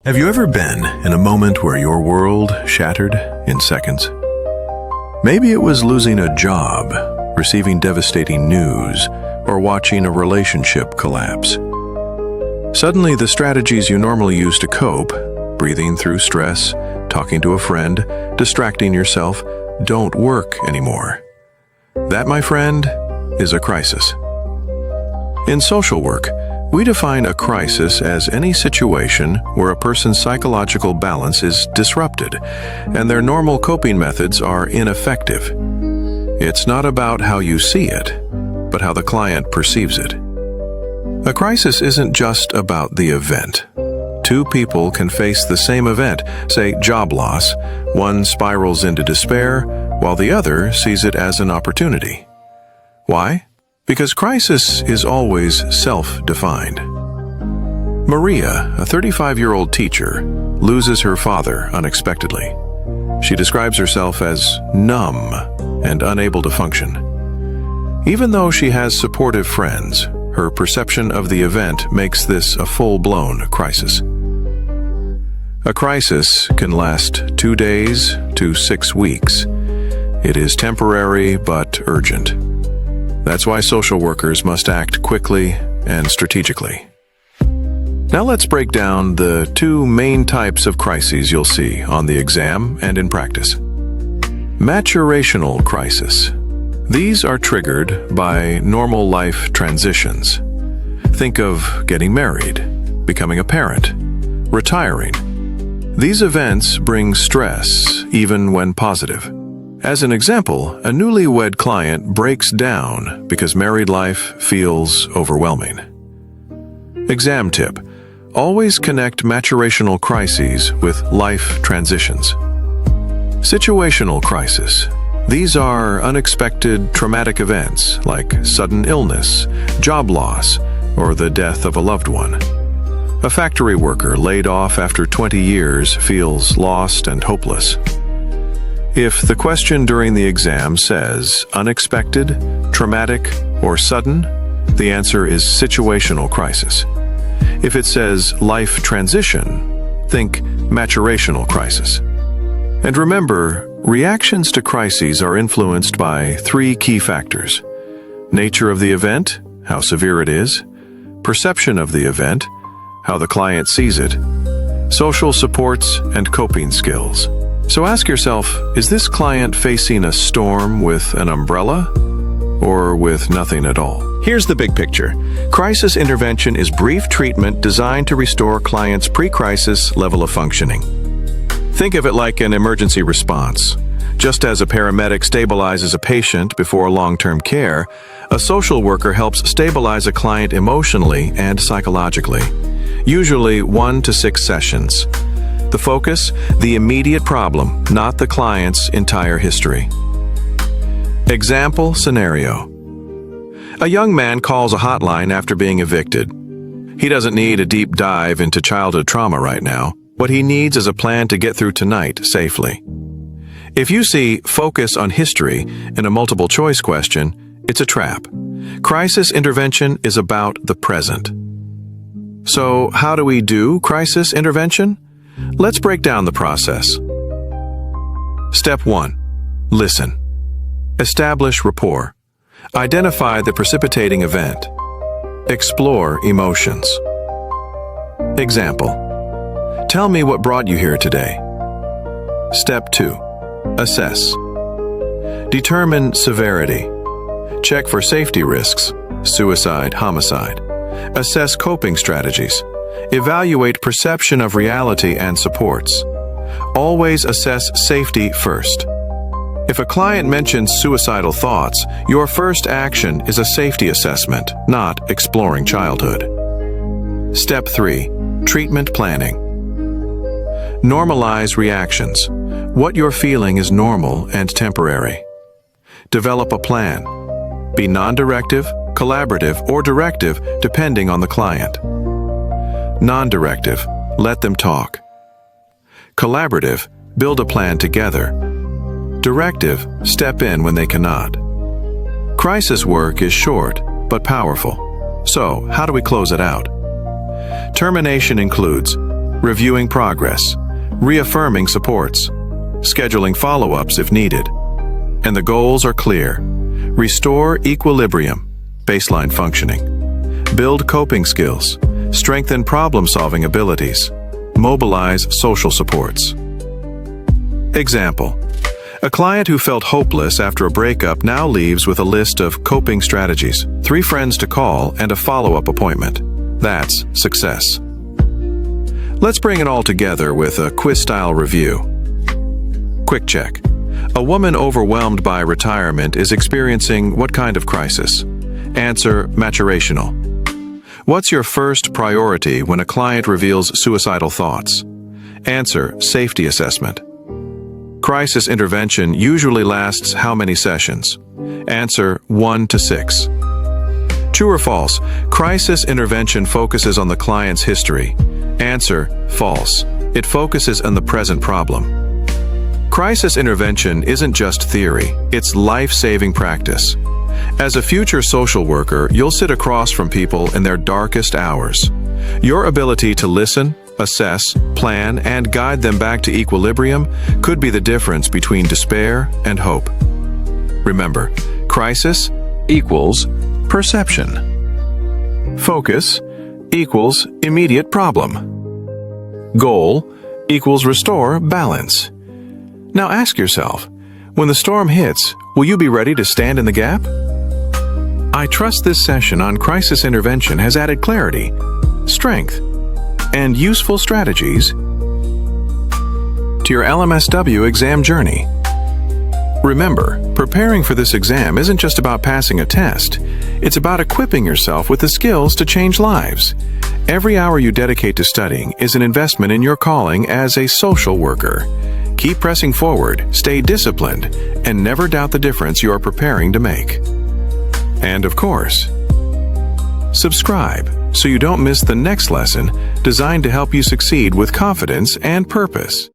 Have you ever been in a moment where your world shattered in seconds? Maybe it was losing a job, receiving devastating news, or watching a relationship collapse. Suddenly, the strategies you normally use to cope, breathing through stress, talking to a friend, distracting yourself, don't work anymore. That, my friend, is a crisis. In social work, we define a crisis as any situation where a person's psychological balance is disrupted and their normal coping methods are ineffective. It's not about how you see it, but how the client perceives it. A crisis isn't just about the event. Two people can face the same event, say job loss. One spirals into despair, while the other sees it as an opportunity. Why? Because crisis is always self-defined. Maria, a 35-year-old teacher, loses her father unexpectedly. She describes herself as numb and unable to function. Even though she has supportive friends, her perception of the event makes this a full-blown crisis. A crisis can last 2 days to 6 weeks. It is temporary but urgent. That's why social workers must act quickly and strategically. Now let's break down the 2 main types of crises you'll see on the exam and in practice. Maturational crisis. These are triggered by normal life transitions. Think of getting married, becoming a parent, retiring. These events bring stress even when positive. As an example, a newlywed client breaks down because married life feels overwhelming. Exam tip: always connect maturational crises with life transitions. Situational crisis. These are unexpected traumatic events like sudden illness, job loss, or the death of a loved one. A factory worker laid off after 20 years feels lost and hopeless. If the question during the exam says unexpected, traumatic, or sudden, the answer is situational crisis. If it says life transition, think maturational crisis. And remember, reactions to crises are influenced by 3 key factors: nature of the event, how severe it is; perception of the event, how the client sees it; social supports and coping skills. So ask yourself, is this client facing a storm with an umbrella or with nothing at all? Here's the big picture. Crisis intervention is brief treatment designed to restore clients' pre-crisis level of functioning. Think of it like an emergency response. Just as a paramedic stabilizes a patient before long-term care, a social worker helps stabilize a client emotionally and psychologically, usually 1 to 6 sessions. The focus, the immediate problem, not the client's entire history. Example scenario. A young man calls a hotline after being evicted. He doesn't need a deep dive into childhood trauma right now. What he needs is a plan to get through tonight safely. If you see focus on history in a multiple choice question, it's a trap. Crisis intervention is about the present. So how do we do crisis intervention? Let's break down the process. Step 1. Listen. Establish rapport. Identify the precipitating event. Explore emotions. Example. Tell me what brought you here today. Step 2. Assess. Determine severity. Check for safety risks, suicide, homicide. Assess coping strategies. Evaluate perception of reality and supports. Always assess safety first. If a client mentions suicidal thoughts, your first action is a safety assessment, not exploring childhood. Step 3. Treatment planning. Normalize reactions. What you're feeling is normal and temporary. Develop a plan. Be non-directive, collaborative, or directive depending on the client. Non-directive, let them talk. Collaborative, build a plan together. Directive, step in when they cannot. Crisis work is short, but powerful. So, how do we close it out? Termination includes reviewing progress, reaffirming supports, scheduling follow-ups if needed. And the goals are clear. Restore equilibrium, baseline functioning. Build coping skills, strengthen problem-solving abilities, mobilize social supports. Example: a client who felt hopeless after a breakup now leaves with a list of coping strategies, 3 friends to call, and a follow-up appointment. That's success. Let's bring it all together with a quiz-style review. Quick check. A woman overwhelmed by retirement is experiencing what kind of crisis? Answer: maturational. What's your first priority when a client reveals suicidal thoughts? Answer: safety assessment. Crisis intervention usually lasts how many sessions? Answer: 1 to 6. True or false? Crisis intervention focuses on the client's history. Answer: false. It focuses on the present problem. Crisis intervention isn't just theory, it's life-saving practice. As a future social worker, you'll sit across from people in their darkest hours. Your ability to listen, assess, plan, and guide them back to equilibrium could be the difference between despair and hope. Remember, crisis equals perception. Focus equals immediate problem. Goal equals restore balance. Now ask yourself, when the storm hits, will you be ready to stand in the gap? I trust this session on crisis intervention has added clarity, strength, and useful strategies to your LMSW exam journey. Remember, preparing for this exam isn't just about passing a test. It's about equipping yourself with the skills to change lives. Every hour you dedicate to studying is an investment in your calling as a social worker. Keep pressing forward, stay disciplined, and never doubt the difference you are preparing to make. And of course, subscribe so you don't miss the next lesson designed to help you succeed with confidence and purpose.